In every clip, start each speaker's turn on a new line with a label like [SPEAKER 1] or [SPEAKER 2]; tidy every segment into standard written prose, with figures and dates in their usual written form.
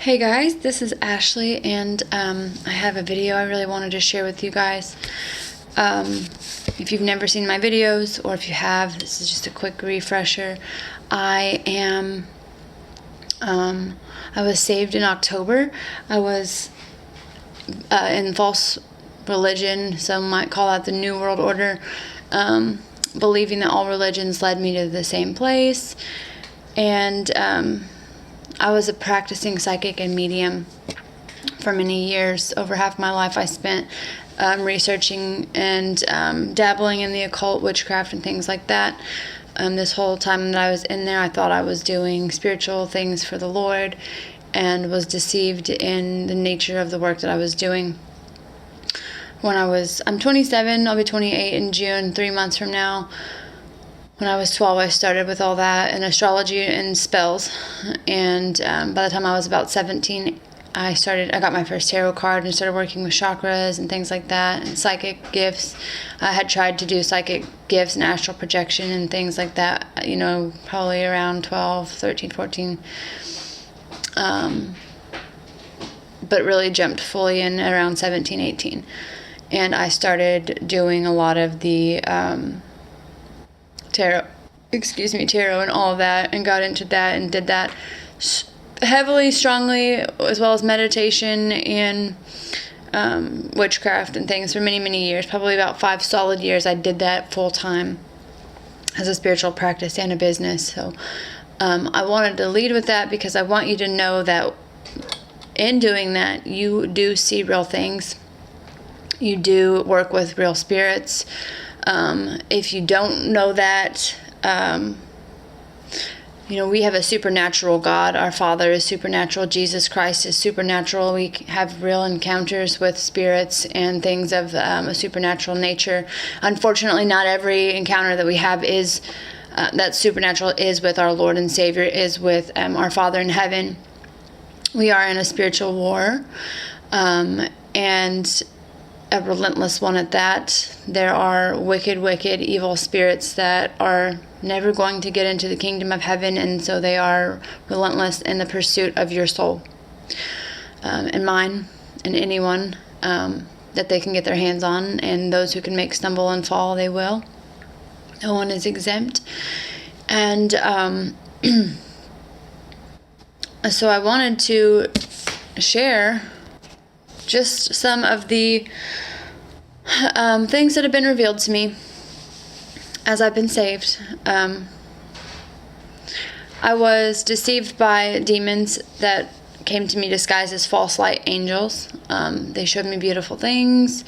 [SPEAKER 1] Hey guys, this is Ashley, and I have a video I really wanted to share with you guys. If you've never seen my videos, or if you have, this is just a quick refresher. I was saved in October. I was in false religion, some might call that the New World Order, believing that all religions led me to the same place, and I was a practicing psychic and medium for many years. Over half my life I spent researching and dabbling in the occult, witchcraft, and things like that. This whole time that I was in there, I thought I was doing spiritual things for the Lord and was deceived in the nature of the work that I was doing. I'm 27, I'll be 28 in June, 3 months from now. When I was 12, I started with all that in astrology and spells, and by the time I was about 17, I got my first tarot card and started working with chakras and things like that, and psychic gifts. I had tried to do psychic gifts and astral projection and things like that, probably around 12, 13, 14, but really jumped fully in around 17, 18, and I started doing a lot of the tarot and all of that, and got into that and did that heavily, strongly, as well as meditation and witchcraft and things for many, many years. Probably about 5 solid years I did that full time as a spiritual practice and a business. So I wanted to lead with that because I want you to know that in doing that, you do see real things. You do work with real spirits. If you don't know that, we have a supernatural God. Our Father is supernatural. Jesus Christ is supernatural. We have real encounters with spirits and things of a supernatural nature. Unfortunately, not every encounter that we have is that's supernatural is with our Lord and Savior, is with our Father in heaven. We are in a spiritual war, and a relentless one at that. There are wicked, evil spirits that are never going to get into the kingdom of heaven, and so they are relentless in the pursuit of your soul, and mine, and anyone that they can get their hands on, and those who can make stumble and fall, they will. No one is exempt. And so I wanted to share just some of the things that have been revealed to me as I've been saved. I was deceived by demons that came to me disguised as false light angels. They showed me beautiful things.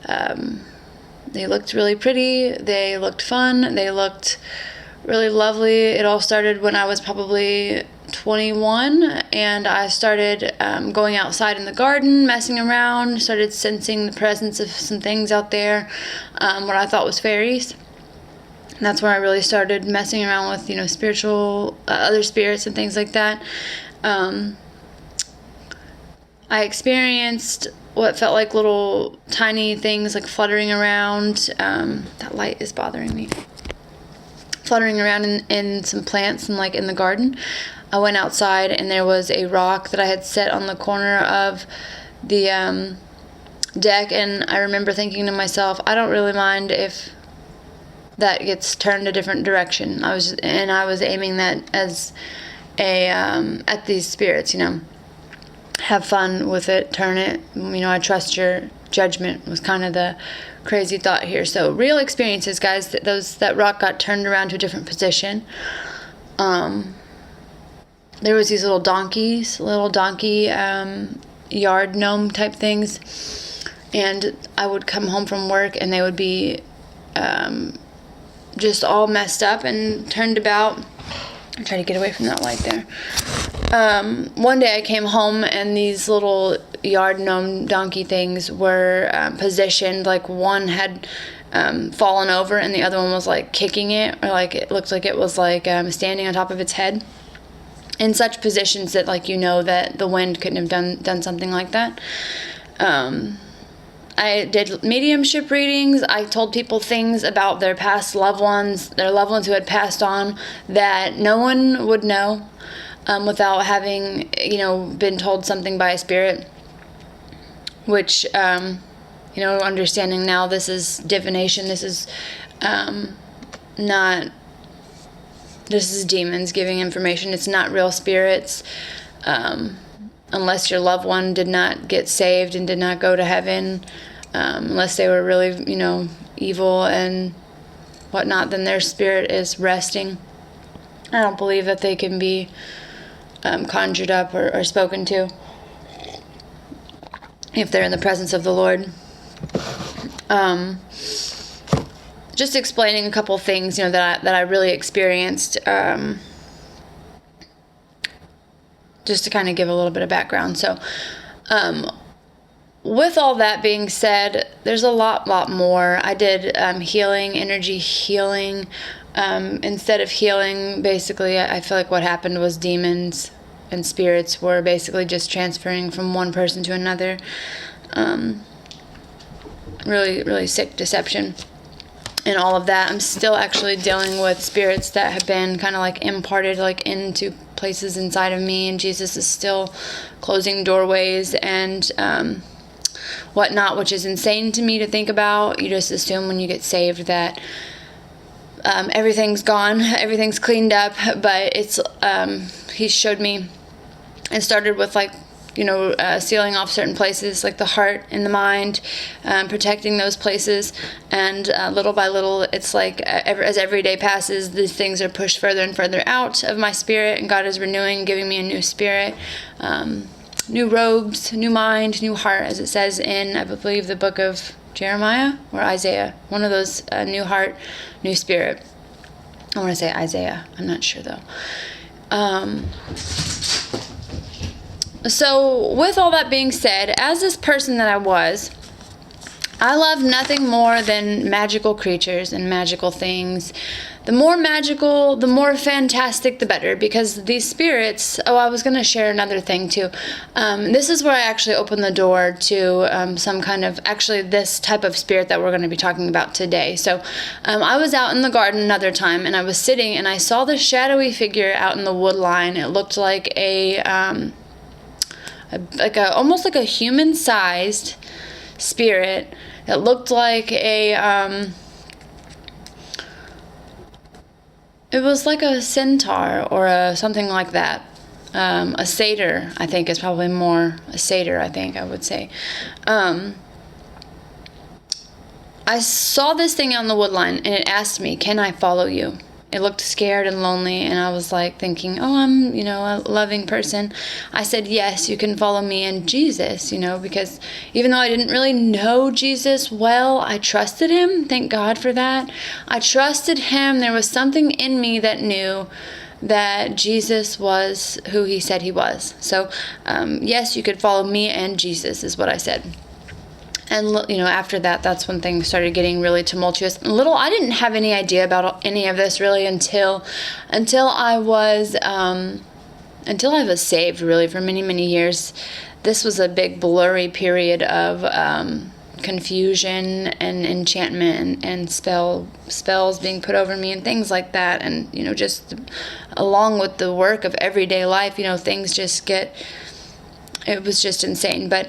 [SPEAKER 1] They looked really pretty. They looked fun. They looked really lovely. It all started when I was probably 21, and I started going outside in the garden, messing around, started sensing the presence of some things out there, what I thought was fairies. And that's where I really started messing around with, spiritual, other spirits and things like that. I experienced what felt like little tiny things like fluttering around. That light is bothering me. Fluttering around in some plants and in the garden. I went outside, and there was a rock that I had set on the corner of the deck, and I remember thinking to myself, I don't really mind if that gets turned a different direction. I was aiming that as at these spirits, have fun with it, turn it, I trust your judgment, was kind of the crazy thought here. So real experiences, guys. That rock got turned around to a different position. There was these little donkey yard gnome type things, and I would come home from work and they would be just all messed up and turned about. I'm trying to get away from that light there. One day I came home and these little yard gnome donkey things were positioned, like one had fallen over and the other one was kicking it, or it looked like it was standing on top of its head, in such positions that that the wind couldn't have done something like that. I did mediumship readings. I told people things about their past loved ones, their loved ones who had passed on, that no one would know. without having, been told something by a spirit, which, understanding now this is divination. This is this is demons giving information. It's not real spirits, unless your loved one did not get saved and did not go to heaven, unless they were really, evil and whatnot, then their spirit is resting. I don't believe that they can be conjured up or spoken to if they're in the presence of the Lord. Just explaining a couple things, that I really experienced, just to kind of give a little bit of background. So, with all that being said, there's a lot more. I did healing, energy healing. Instead of healing, basically, I feel like what happened was demons and spirits were basically just transferring from one person to another. Really, really sick deception and all of that. I'm still actually dealing with spirits that have been kind of like imparted like into places inside of me, and Jesus is still closing doorways and whatnot, which is insane to me to think about. You just assume when you get saved that everything's gone, everything's cleaned up, but it's he showed me. It started with sealing off certain places like the heart and the mind, protecting those places, and little by little, it's like as every day passes, these things are pushed further and further out of my spirit, and God is renewing, giving me a new spirit, new robes, new mind, new heart, as it says in, I believe, the book of Jeremiah or Isaiah, one of those, new heart, new spirit. I want to say Isaiah, I'm not sure though. So with all that being said, as this person that I was, I love nothing more than magical creatures and magical things. The more magical, the more fantastic, the better, because these spirits, I was going to share another thing too. This is where I actually opened the door to some kind of, actually this type of spirit that we're going to be talking about today. So I was out in the garden another time, and I was sitting, and I saw this shadowy figure out in the wood line. It looked like almost like a human-sized spirit. It looked like it was like a centaur or something like that. A satyr, I think, is probably more a satyr, I think I would say. I saw this thing on the wood line, and it asked me, "Can I follow you?" It looked scared and lonely, and I was like thinking, I'm, a loving person. I said, "Yes, you can follow me and Jesus," because even though I didn't really know Jesus well, I trusted him. Thank God for that. I trusted him. There was something in me that knew that Jesus was who he said he was. So, yes, you could follow me and Jesus is what I said. And, after that, that's when things started getting really tumultuous. I didn't have any idea about any of this really until I was saved, really, for many, many years. This was a big blurry period of confusion and enchantment and spells being put over me and things like that. And, just along with the work of everyday life, things just it was just insane. But,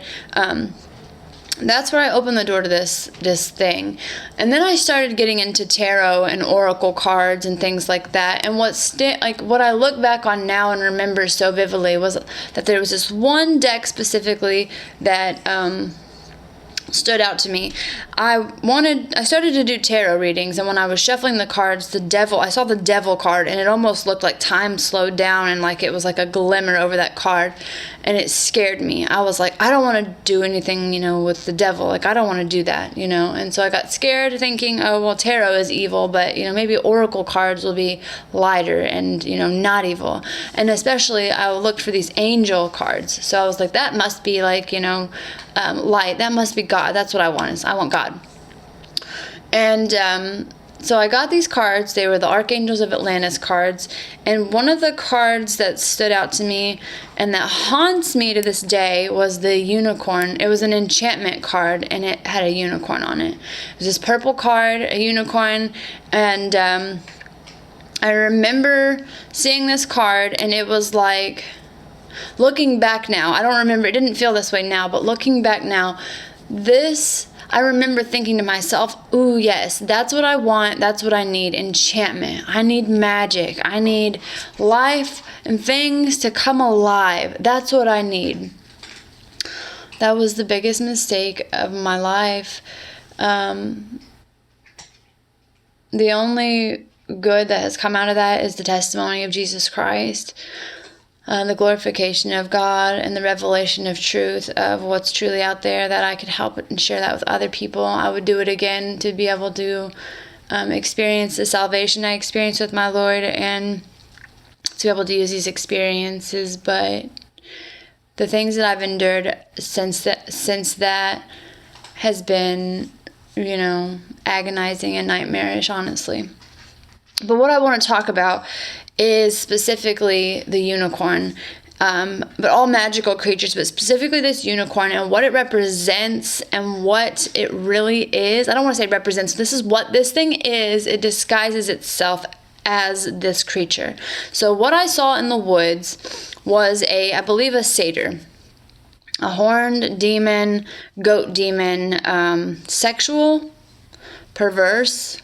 [SPEAKER 1] that's where I opened the door to this thing. And then I started getting into tarot and oracle cards and things like that. And what I look back on now and remember so vividly was that there was this one deck specifically that stood out to me. I started to do tarot readings, and when I was shuffling the cards, I saw the devil card, and it almost looked like time slowed down, and like it was like a glimmer over that card, and it scared me. I was like, I don't want to do anything, with the devil. Like, I don't want to do that, and so I got scared thinking, oh, well, tarot is evil, but, maybe oracle cards will be lighter and, not evil. And especially I looked for these angel cards. So I was like, that must be like, light. That must be God. That's what I want. I want God. And so I got these cards. They were the Archangels of Atlantis cards. And one of the cards that stood out to me and that haunts me to this day was the unicorn. It was an enchantment card, and it had a unicorn on it. It was this purple card, a unicorn, and I remember seeing this card, and it was like, looking back now, I don't remember, it didn't feel this way now, but looking back now, I remember thinking to myself, ooh, yes, that's what I want, that's what I need, enchantment. I need magic. I need life and things to come alive. That's what I need. That was the biggest mistake of my life. The only good that has come out of that is the testimony of Jesus Christ, the glorification of God, and the revelation of truth of what's truly out there, that I could help and share that with other people. I would do it again to be able to experience the salvation I experienced with my Lord, and to be able to use these experiences. But the things that I've endured since that has been, agonizing and nightmarish, honestly. But what I want to talk about is specifically the unicorn, but all magical creatures, but specifically this unicorn and what it represents and what it really is. I don't want to say represents. This is what this thing is. It disguises itself as this creature. So what I saw in the woods was I believe a satyr, a horned demon, goat demon, sexual, perverse,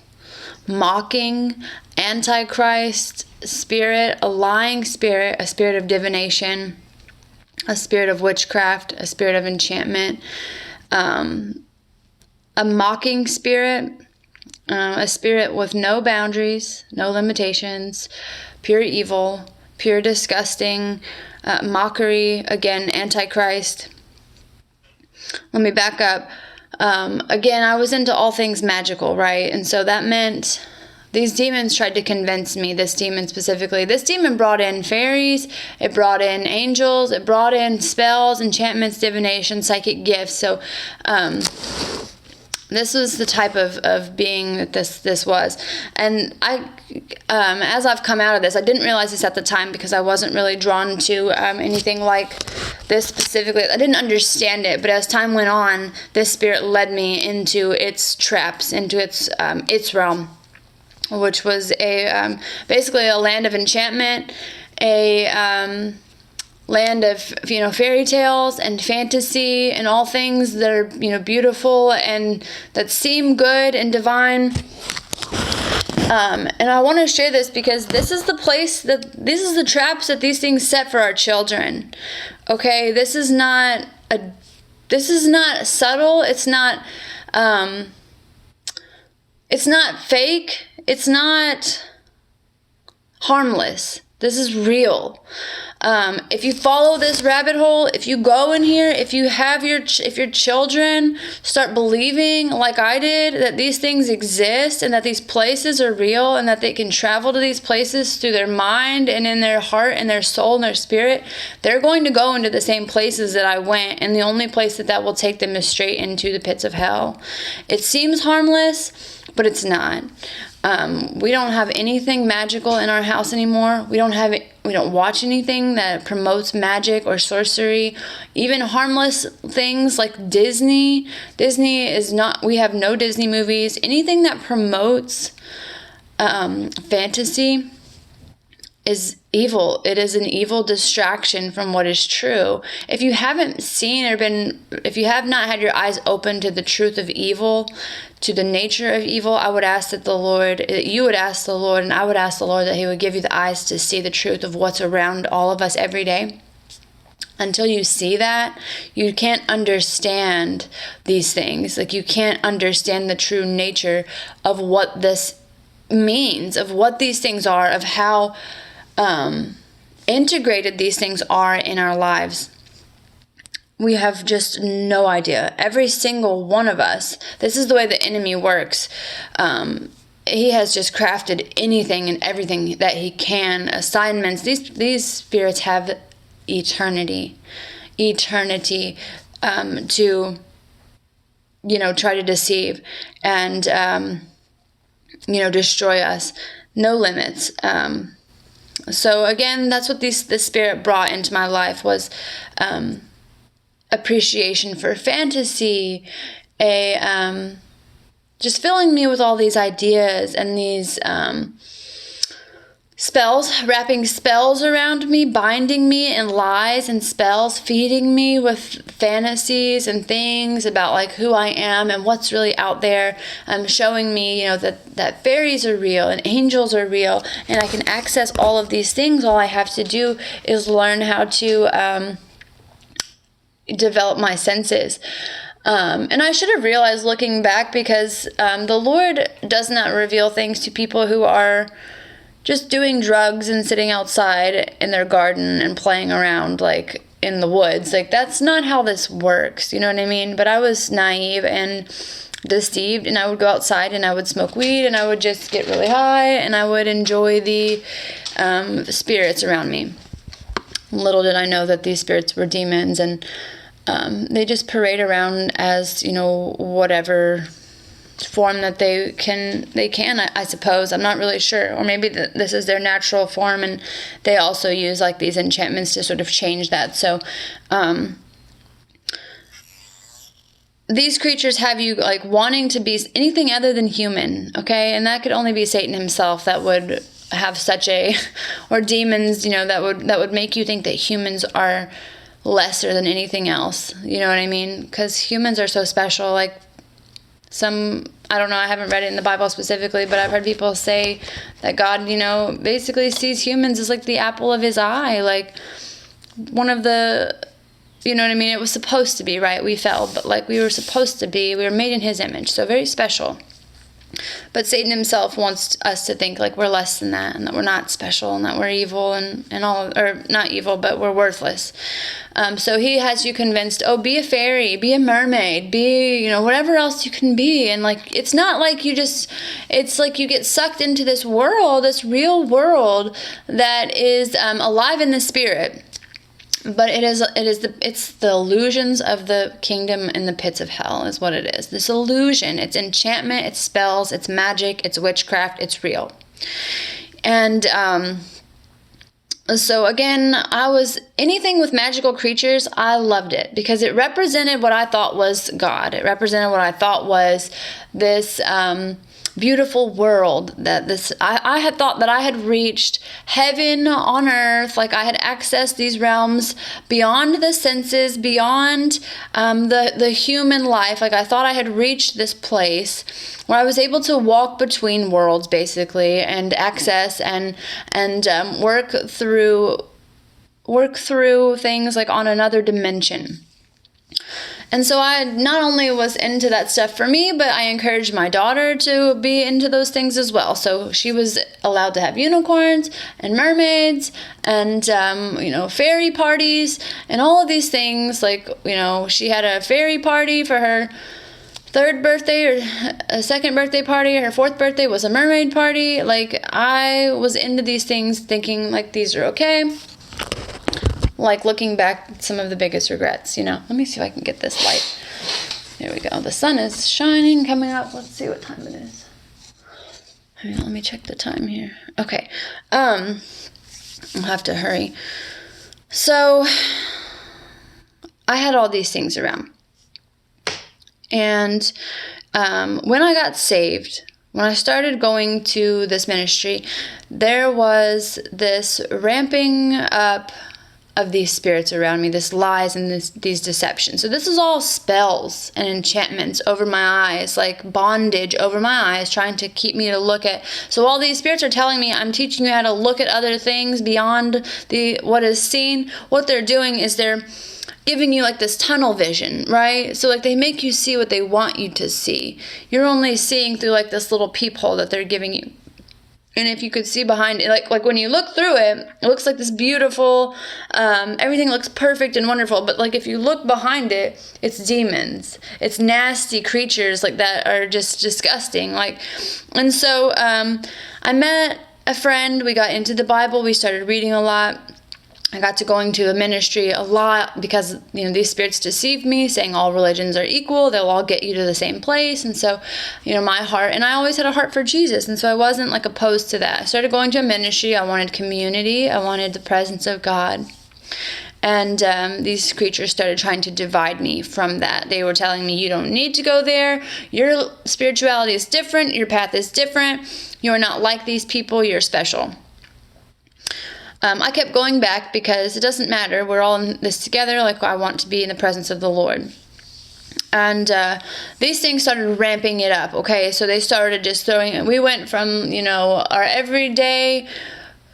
[SPEAKER 1] mocking, antichrist spirit, a lying spirit, a spirit of divination, a spirit of witchcraft, a spirit of enchantment, a mocking spirit, a spirit with no boundaries, no limitations, pure evil, pure disgusting, mockery, again, antichrist. Let me back up. Again, I was into all things magical, right? And so that meant these demons tried to convince me, this demon specifically. This demon brought in fairies, it brought in angels, it brought in spells, enchantments, divination, psychic gifts. So this was the type of being that this was. And as I've come out of this, I didn't realize this at the time because I wasn't really drawn to anything like this specifically. I didn't understand it, but as time went on, this spirit led me into its traps, into its realm, which was basically a land of enchantment, a land of fairy tales and fantasy and all things that are beautiful and that seem good and divine. And I want to share this because this is the place this is the traps that these things set for our children. Okay, this is not subtle. It's not fake. It's not harmless. This is real. If you follow this rabbit hole, if you go in here, if your children start believing like I did that these things exist and that these places are real and that they can travel to these places through their mind and in their heart and their soul and their spirit, they're going to go into the same places that I went, and the only place that will take them is straight into the pits of hell. It seems harmless, but it's not. We don't have anything magical in our house anymore. We don't watch anything that promotes magic or sorcery. Even harmless things like Disney. We have no Disney movies. Anything that promotes fantasy is evil. It is an evil distraction from what is true. If you haven't seen if you have not had your eyes open to the truth of evil, to the nature of evil, I would ask that you would ask the Lord, and I would ask the Lord that He would give you the eyes to see the truth of what's around all of us every day. Until you see that, you can't understand these things. Like, you can't understand the true nature of what this means, of what these things are, of how integrated these things are in our lives. We have just no idea. Every single one of us, this is the way the enemy works. He has just crafted anything and everything that he can. Assignments. These spirits have eternity to try to deceive and destroy us. No limits. So again, that's what this spirit brought into my life was appreciation for fantasy, just filling me with all these ideas and these spells, wrapping spells around me, binding me in lies and spells, feeding me with fantasies and things about like who I am and what's really out there, showing me, you know, that fairies are real and angels are real, and I can access all of these things. All I have to do is learn how to develop my senses. And I should have realized looking back, because the Lord does not reveal things to people who are just doing drugs and sitting outside in their garden and playing around like in the woods. Like, that's not how this works, you know what I mean? But I was naive and deceived, and I would go outside and I would smoke weed and I would just get really high and I would enjoy the spirits around me. Little did I know that these spirits were demons, and they just parade around as, you know, whatever form that they can, I suppose. I'm not really sure. Or maybe this is their natural form, and they also use like these enchantments to sort of change that. So these creatures have you like wanting to be anything other than human, okay? And that could only be Satan himself that would have such a, or demons, you know, that would make you think that humans are lesser than anything else. You know what I mean? Because humans are so special. Like, I don't know, I haven't read it in the Bible specifically, but I've heard people say that God, you know, basically sees humans as like the apple of his eye, like one of the, you know what I mean? It was supposed to be, right? We fell, but like we were supposed to be, we were made in his image, so very special. But Satan himself wants us to think like we're less than that, and that we're not special, and that we're evil, and all, or not evil, but we're worthless. So he has you convinced, oh, be a fairy, be a mermaid, be, you know, whatever else you can be. And like, it's not like it's like you get sucked into this world, this real world that is alive in the spirit. But it's the illusions of the kingdom in the pits of hell is what it is. This illusion, it's enchantment, it's spells, it's magic, it's witchcraft, it's real. And so again, anything with magical creatures, I loved it because it represented what I thought was God. It represented what I thought was this beautiful world, that I had thought that I had reached heaven on earth, like I had accessed these realms beyond the senses, beyond the human life. Like I thought I had reached this place where I was able to walk between worlds basically, and access and work through things like on another dimension. And so I not only was into that stuff for me, but I encouraged my daughter to be into those things as well. So she was allowed to have unicorns and mermaids and, you know, fairy parties and all of these things. Like, you know, she had a fairy party for her third birthday, or a second birthday party. Her fourth birthday was a mermaid party. Like, I was into these things thinking like these are okay. Like looking back, some of the biggest regrets, you know. Let me see if I can get this light. There we go. The sun is shining, coming up. Let's see what time it is. Let me check the time here. Okay. I'll have to hurry. So I had all these things around. And when I got saved, when I started going to this ministry, there was this ramping up of these spirits around me, this lies and these deceptions. So this is all spells and enchantments over my eyes, like bondage over my eyes, trying to keep me to look at. So all these spirits are telling me, I'm teaching you how to look at other things beyond what is seen. What they're doing is they're giving you like this tunnel vision, right? So like they make you see what they want you to see. You're only seeing through like this little peephole that they're giving you. And if you could see behind it, like when you look through it, it looks like this beautiful, everything looks perfect and wonderful. But like if you look behind it, it's demons. It's nasty creatures like that are just disgusting. Like, and so I met a friend. We got into the Bible. We started reading a lot. I got to going to a ministry a lot because, you know, these spirits deceived me, saying all religions are equal. They'll all get you to the same place. And so, you know, my heart, and I always had a heart for Jesus. And so I wasn't like opposed to that. I started going to a ministry. I wanted community. I wanted the presence of God. And these creatures started trying to divide me from that. They were telling me, you don't need to go there. Your spirituality is different. Your path is different. You're not like these people. You're special. I kept going back because it doesn't matter. We're all in this together. Like, I want to be in the presence of the Lord. And these things started ramping it up, okay? So they started just throwing, we went from, our everyday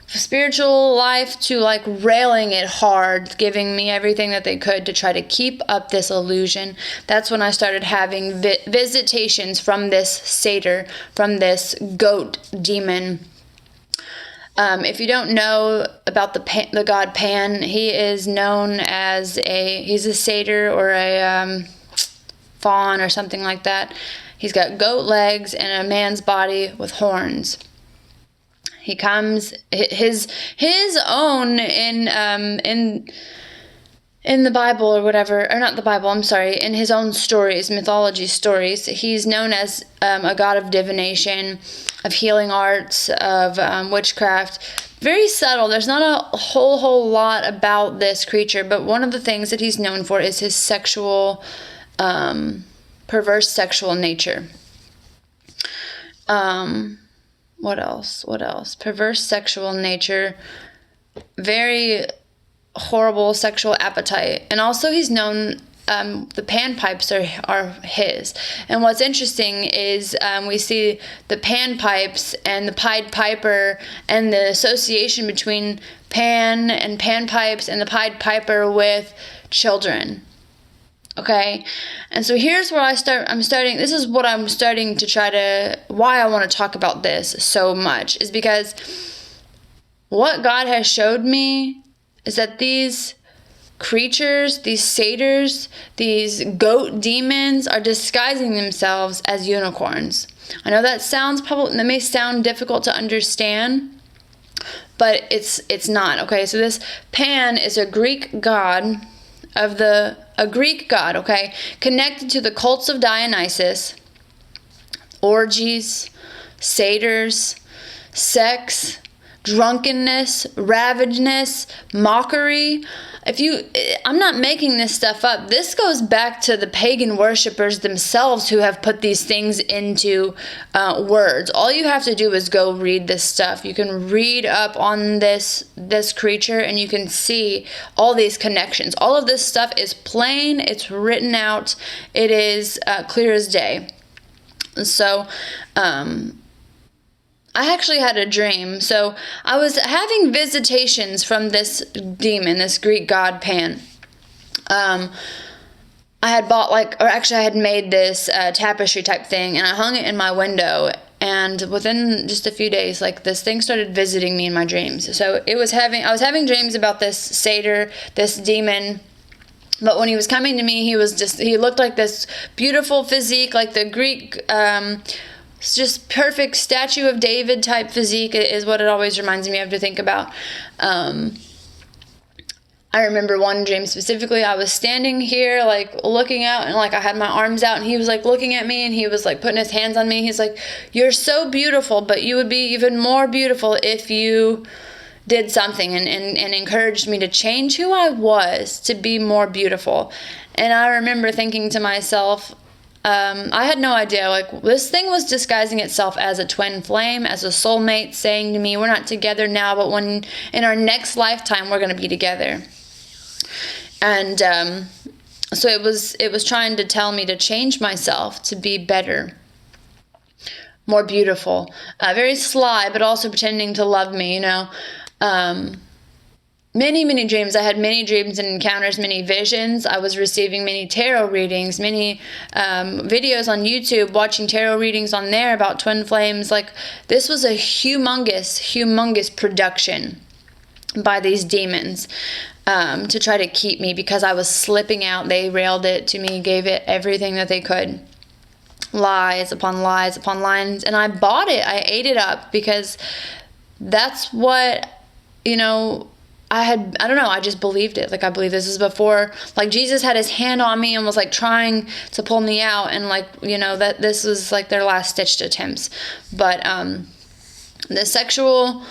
[SPEAKER 1] spiritual life to like railing it hard, giving me everything that they could to try to keep up this illusion. That's when I started having visitations from this satyr, from this goat demon. If you don't know about the god Pan, he is known as he's a satyr or a faun or something like that. He's got goat legs and a man's body with horns. He comes his own in the Bible or whatever, or not the Bible, I'm sorry, in his own stories, mythology stories. He's known as a god of divination, of healing arts, of witchcraft. Very subtle. There's not a whole lot about this creature, but one of the things that he's known for is his sexual, perverse sexual nature. What else? Perverse sexual nature, very horrible sexual appetite. And also he's known, the panpipes are his. And what's interesting is we see the panpipes and the Pied Piper and the association between Pan and panpipes and the Pied Piper with children. Okay, and so here's where this is what I'm starting to why I want to talk about this so much, is because what God has showed me is that these creatures, these satyrs, these goat demons are disguising themselves as unicorns. I know that may sound difficult to understand, but it's not, okay? So this Pan is a Greek god okay, connected to the cults of Dionysus, orgies, satyrs, sex, drunkenness, ravageness, mockery. I'm not making this stuff up. This goes back to the pagan worshipers themselves who have put these things into words. All you have to do is go read this stuff. You can read up on this creature and you can see all these connections. All of this stuff is plain. It's written out. It is clear as day. So, I actually had a dream. So I was having visitations from this demon, this Greek god Pan. I had bought I had made this tapestry type thing, and I hung it in my window. And within just a few days, this thing started visiting me in my dreams. So I was having dreams about this satyr, this demon. But when he was coming to me, he looked like this beautiful physique, like the Greek, it's just perfect statue of David type physique is what it always reminds me of to think about. I remember one dream specifically. I was standing here, looking out, and I had my arms out, and he was looking at me, and he was putting his hands on me. He's like, "You're so beautiful, but you would be even more beautiful if you did something," and encouraged me to change who I was to be more beautiful. And I remember thinking to myself, I had no idea, this thing was disguising itself as a twin flame, as a soulmate, saying to me, we're not together now, but when in our next lifetime, we're going to be together. And so it was trying to tell me to change myself, to be better, more beautiful, very sly, but also pretending to love me, Many dreams. I had many dreams and encounters, many visions. I was receiving many tarot readings, many videos on YouTube, watching tarot readings on there about twin flames. This was a humongous production by these demons to try to keep me, because I was slipping out. They railed it to me, gave it everything that they could. Lies upon lies upon lies. And I bought it. I ate it up, because that's what, I don't know, I just believed it. I believe this is before, Jesus had his hand on me and was trying to pull me out, and that this was their last stitched attempts. But the sexual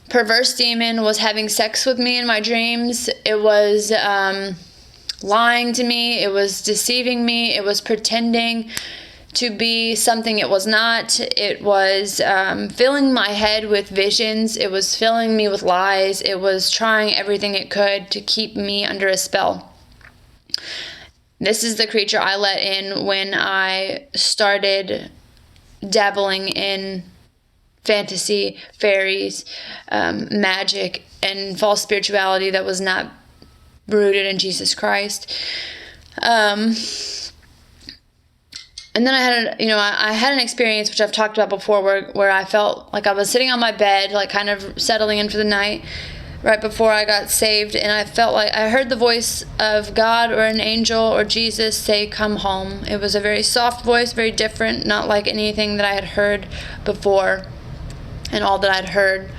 [SPEAKER 1] perverse demon was having sex with me in my dreams. It was lying to me. It was deceiving me. It was pretending to be something it was not. It was filling my head with visions. It was filling me with lies. It was trying everything it could to keep me under a spell. This is the creature I let in when I started dabbling in fantasy, fairies, magic, and false spirituality that was not rooted in Jesus Christ. And then I had an experience, which I've talked about before, where I felt like I was sitting on my bed, like kind of settling in for the night right before I got saved, and I felt like I heard the voice of God or an angel or Jesus say, "Come home." It was a very soft voice, very different, not like anything that I had heard before and all that I'd heard